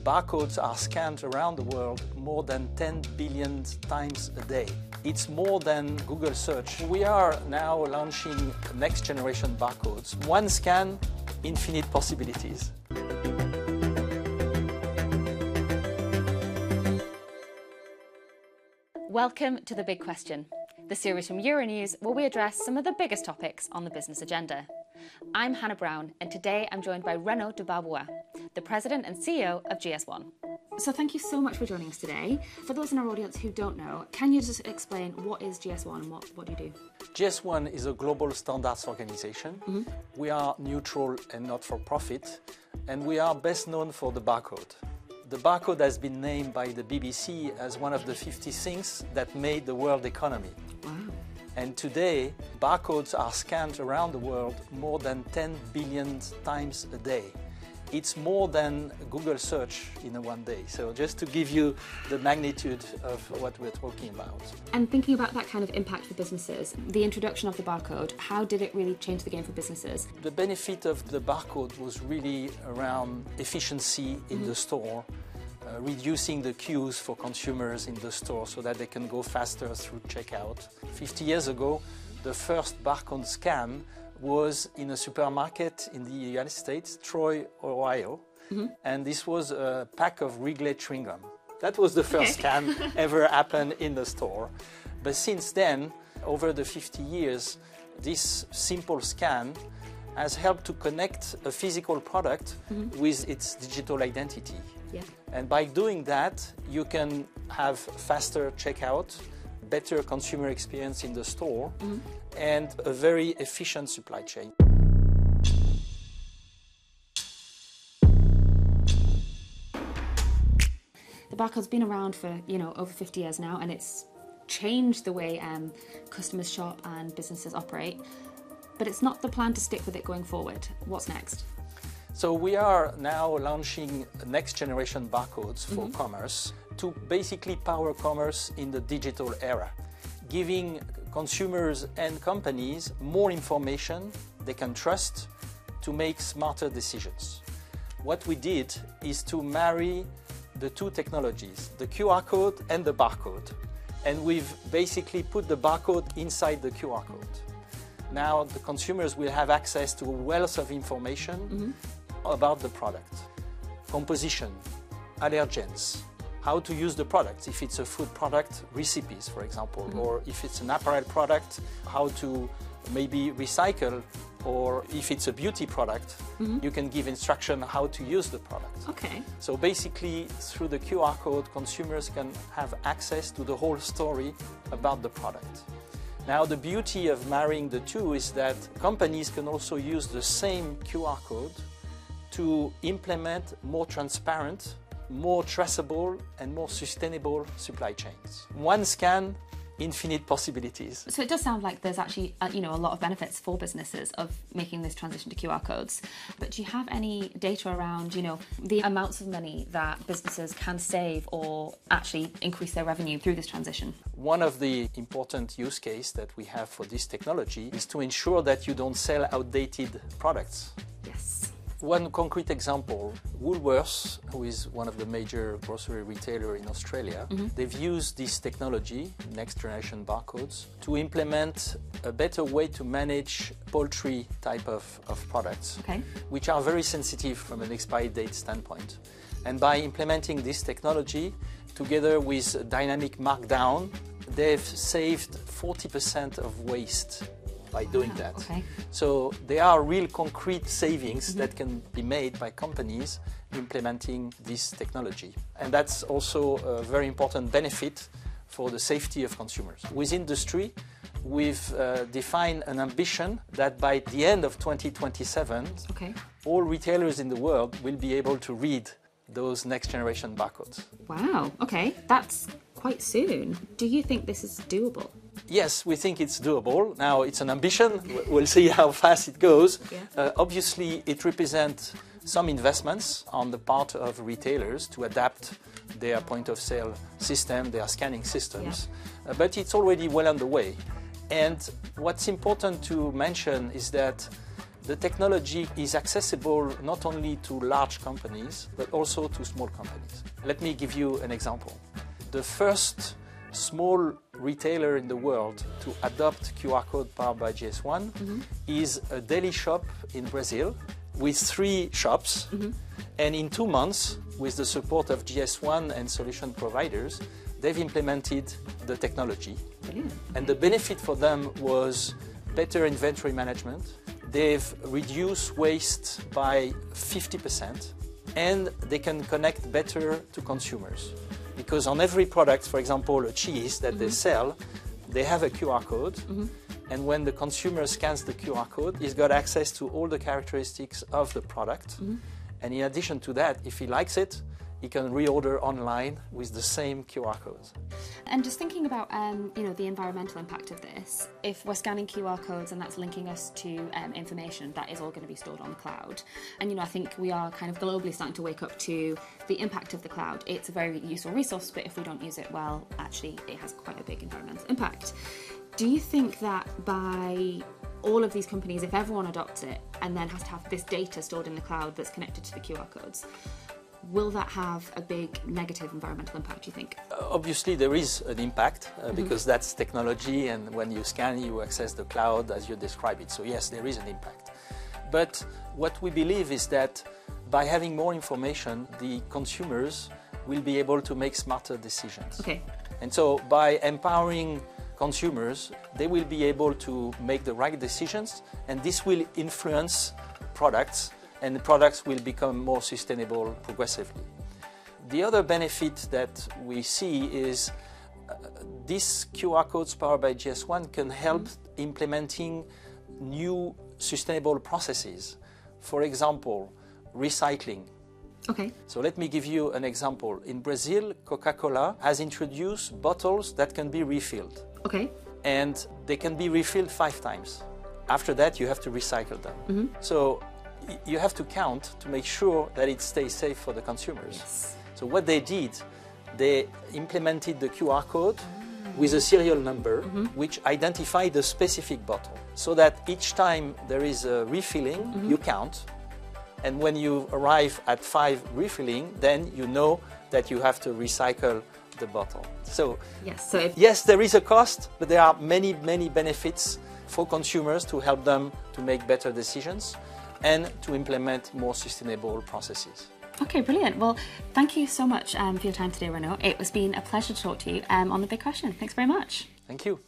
barcodes are scanned around the world more than 10 billion times a day. It's more than Google search. We are now launching next generation barcodes. One scan, infinite possibilities. Welcome to The Big Question, the series from Euronews where we address some of the biggest topics on the business agenda. I'm Hannah Brown, and today I'm joined by Renaud de Barbois, the President and CEO of GS1. So thank you so much for joining us today. For those in our audience who don't know, can you just explain what is GS1 and what do you do? GS1 is a global standards organization. We are neutral and not for profit, and we are best known for the barcode. The barcode has been named by the BBC as one of the 50 things that made the world economy. Wow. And today, barcodes are scanned around the world more than 10 billion times a day. It's more than Google search in one day. So just to give you the magnitude of what we're talking about. And thinking about that kind of impact for businesses, the introduction of the barcode, how did it really change the game for businesses? The benefit of the barcode was really around efficiency in the store, reducing the queues for consumers in the store so that they can go faster through checkout. 50 years ago, the first barcode scan was in a supermarket in the United States, Troy, Ohio, and this was a pack of Wrigley chewing gum. That was the first scan ever happened in the store. But since then, over the 50 years, this simple scan has helped to connect a physical product with its digital identity. Yeah. And by doing that, you can have faster checkout, better consumer experience in the store, and a very efficient supply chain. The barcode's been around for, over 50 years now, and it's changed the way customers shop and businesses operate. But it's not the plan to stick with it going forward. What's next? So we are now launching next generation barcodes for commerce to basically power commerce in the digital era, giving consumers and companies more information they can trust to make smarter decisions. What we did is to marry the two technologies, the QR code and the barcode. And we've basically put the barcode inside the QR code. Now the consumers will have access to a wealth of information about the product. Composition, allergens, how to use the product. If it's a food product, recipes, for example, or if it's an apparel product, how to maybe recycle, or if it's a beauty product, you can give instruction how to use the product. Okay. So basically, through the QR code, consumers can have access to the whole story about the product. Now, the beauty of marrying the two is that companies can also use the same QR code to implement more transparent, more traceable, and more sustainable supply chains. One scan, infinite possibilities. So it does sound like there's actually, a lot of benefits for businesses of making this transition to QR codes. But do you have any data around, the amounts of money that businesses can save or actually increase their revenue through this transition? One of the important use cases that we have for this technology is to ensure that you don't sell outdated products. Yes. One concrete example, Woolworths, who is one of the major grocery retailers in Australia, they've used this technology, next generation barcodes, to implement a better way to manage poultry type of products, which are very sensitive from an expiry date standpoint. And by implementing this technology, together with dynamic markdown, they've saved 40% of waste by doing that. Okay. So there are real concrete savings that can be made by companies implementing this technology. And that's also a very important benefit for the safety of consumers. With industry, we've defined an ambition that by the end of 2027, all retailers in the world will be able to read those next generation barcodes. Wow, okay, that's quite soon. Do you think this is doable? Yes, we think it's doable. Now, it's an ambition. We'll see how fast it goes. Obviously, it represents some investments on the part of retailers to adapt their point-of-sale system, their scanning systems. But it's already well underway. And what's important to mention is that The technology is accessible not only to large companies, but also to small companies. Let me give you an example. The first small retailer in the world to adopt QR code powered by GS1 is a deli shop in Brazil with 3 shops. And in 2 months, with the support of GS1 and solution providers, they've implemented the technology. And the benefit for them was better inventory management. They've reduced waste by 50%, and they can connect better to consumers. Because on every product, for example, a cheese that they sell, they have a QR code. And when the consumer scans the QR code, he's got access to all the characteristics of the product. And in addition to that, if he likes it, he can reorder online with the same QR codes. And just thinking about the environmental impact of this, if we're scanning QR codes and that's linking us to information, that is all going to be stored on the cloud. And I think we are kind of globally starting to wake up to the impact of the cloud. It's a very useful resource, but if we don't use it well, actually it has quite a big environmental impact. Do you think that by all of these companies, if everyone adopts it and then has to have this data stored in the cloud that's connected to the QR codes, will that have a big negative environmental impact, do you think? Obviously, there is an impact because that's technology, and when you scan, you access the cloud as you describe it. So yes, there is an impact. But what we believe is that by having more information, the consumers will be able to make smarter decisions. Okay. And so by empowering consumers, they will be able to make the right decisions, and this will influence products, and the products will become more sustainable progressively. The other benefit that we see is these QR codes powered by GS1 can help implementing new sustainable processes. For example, recycling. Okay. So let me give you an example. In Brazil, Coca-Cola has introduced bottles that can be refilled. Okay. And they can be refilled 5 times. After that, you have to recycle them. So you have to count to make sure that it stays safe for the consumers. Yes. So what they did, they implemented the QR code with a serial number which identified the specific bottle. So that each time there is a refilling, you count. And when you arrive at 5 refilling, then you know that you have to recycle the bottle. So yes, there is a cost, but there are many, many benefits for consumers to help them to make better decisions and to implement more sustainable processes. Okay, brilliant. Well, thank you so much for your time today, Renaud. It has been a pleasure to talk to you on The Big Question. Thanks very much. Thank you.